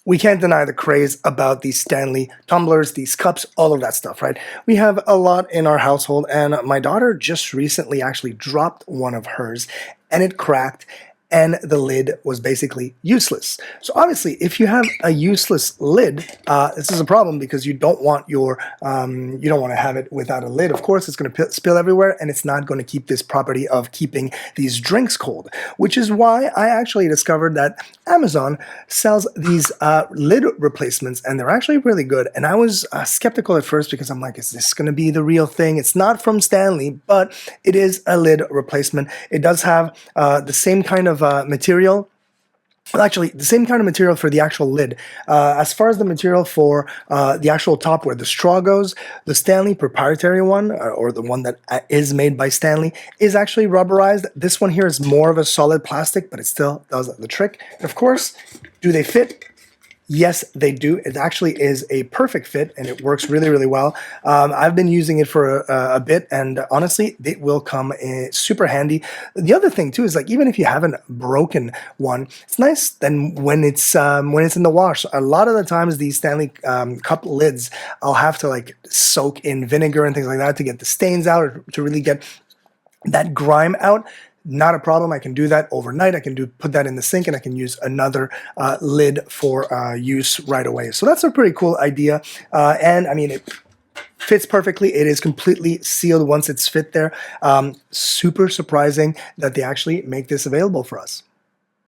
We can't deny the craze about these Stanley tumblers, these cups, all of that stuff, right? We have a lot in our household, and my daughter just recently actually dropped one of hers, and it cracked, and the lid was basically useless. So obviously, if you have a useless lid, this is a problem because you don't want to have it without a lid. Of course, it's going to spill everywhere, and it's not going to keep this property of keeping these drinks cold, which is why I actually discovered that Amazon sells these lid replacements, and they're actually really good. And I was skeptical at first because I'm like, is this going to be the real thing? It's not from Stanley, but it is a lid replacement. It does have the same kind of material. Well, actually, the same kind of material for the actual lid. As far as the material for the actual top where the straw goes, the Stanley proprietary one, or the one that is made by Stanley, is actually rubberized. This one here is more of a solid plastic, but it still does the trick. And of course, do they fit? Yes, they do. It actually is a perfect fit, and it works really, really well. I've been using it for a bit, and honestly, it will come in super handy. The other thing too is, like, even if you haven't broken one, it's nice then when it's in the wash. A lot of the times, these Stanley cup lids, I'll have to like soak in vinegar and things like that to get the stains out, or to really get that grime out. Not a problem. I can do that overnight. I can put that in the sink, and I can use another lid for use right away. So that's a pretty cool idea. And I mean, it fits perfectly. It is completely sealed once it's fit there. Super surprising that they actually make this available for us.